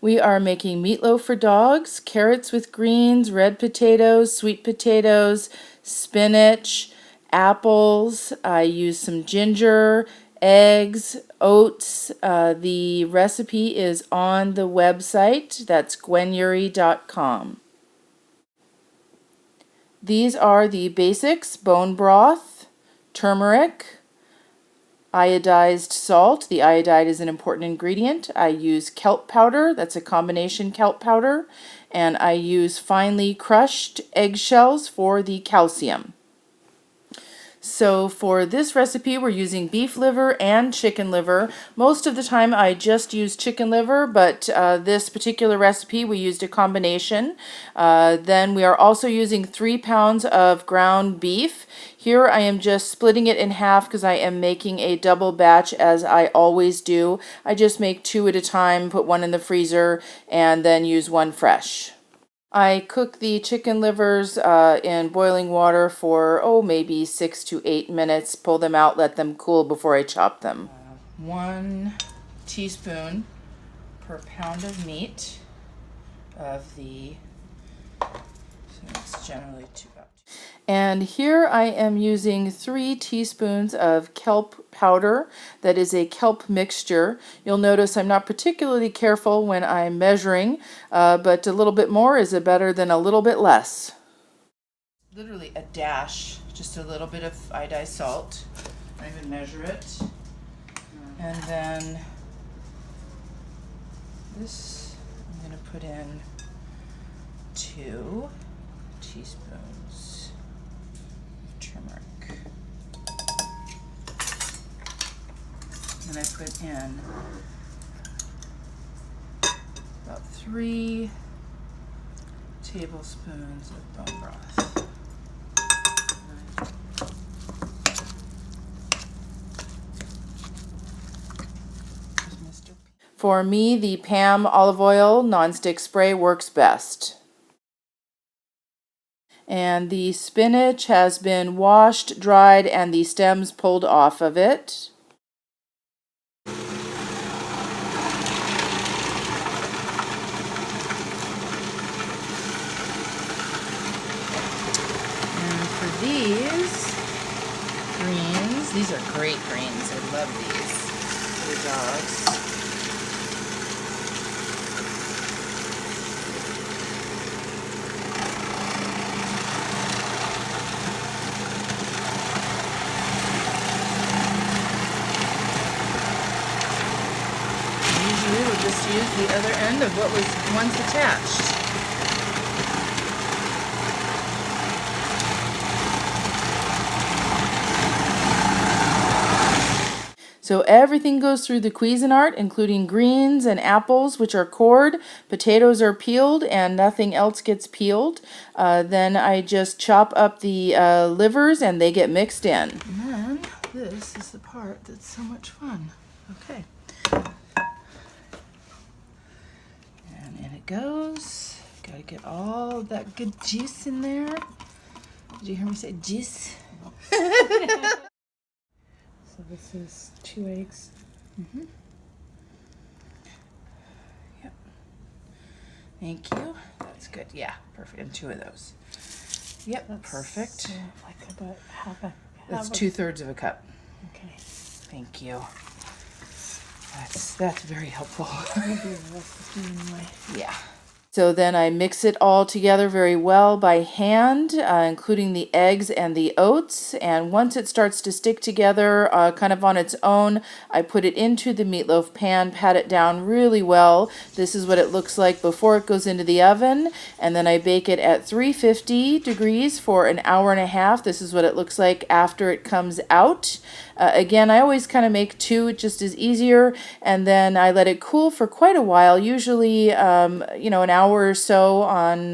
We are making meatloaf for dogs, carrots with greens, red potatoes, sweet potatoes, spinach, apples. I use some ginger, eggs, oats. The recipe is on the website. That's gwenyuri.com. These are the basics: bone broth, turmeric, iodized salt. The iodide is an important ingredient. I use kelp powder. That's a combination kelp powder. And I use finely crushed eggshells for the calcium. So for this recipe, we're using beef liver and chicken liver. Most of the time I just use chicken liver, but this particular recipe we used a combination. Then we are also using 3 pounds of ground beef. Here I am just splitting it in half because I am making a double batch, as I always do. I just make 2 at a time, put 1 in the freezer, and then use 1 fresh. I cook the chicken livers in boiling water for, maybe 6 to 8 minutes. Pull them out, let them cool before I chop them. 1 teaspoon per pound of meat of the, so it's generally 2 pounds. And here I am using 3 teaspoons of kelp powder. That is a kelp mixture. You'll notice I'm not particularly careful when I'm measuring, but a little bit more is better than a little bit less. Literally a dash, just a little bit of iodized salt. I even measure it. And then this I'm going to put in 2 teaspoons. Turmeric. And I put in about 3 tablespoons of bone broth. For me, the Pam olive oil nonstick spray works best. And the spinach has been washed, dried, and the stems pulled off of it. And for these greens, these are great greens. I love these for the dogs. We'll just use the other end of what was once attached. So everything goes through the Cuisinart, including greens and apples, which are cored. Potatoes are peeled, and nothing else gets peeled. Then I just chop up the livers, and they get mixed in. And then this is the part that's so much fun. Okay. And in it goes. Gotta get all that good juice in there. Did you hear me say juice? So this is 2 eggs. Mm-hmm. Yep. Thank you. That's good. Yeah, perfect. And 2 of those. Yep, that's perfect. Like about half That's 2/3 of a cup. Okay. Thank you. That's very helpful. Yeah. So then I mix it all together very well by hand, including the eggs and the oats. And once it starts to stick together kind of on its own, I put it into the meatloaf pan, pat it down really well. This is what it looks like before it goes into the oven. And then I bake it at 350 degrees for an hour and a half. This is what it looks like after it comes out. Again, I always kind of make 2, it just is easier, and then I let it cool for quite a while, usually an hour or so on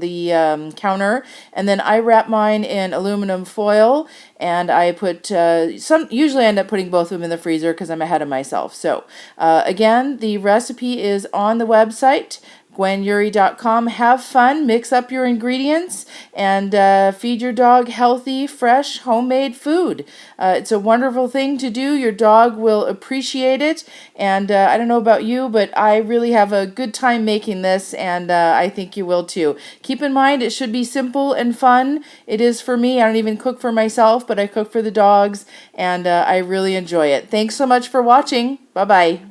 the counter, and then I wrap mine in aluminum foil, and I put usually I end up putting both of them in the freezer because I'm ahead of myself. So again, the recipe is on the website, GwenYuri.com. Have fun, mix up your ingredients, and feed your dog healthy, fresh, homemade food. It's a wonderful thing to do. Your dog will appreciate it, and I don't know about you, but I really have a good time making this, and I think you will too. Keep in mind, it should be simple and fun. It is for me. I don't even cook for myself, but I cook for the dogs, and I really enjoy it. Thanks so much for watching. Bye-bye.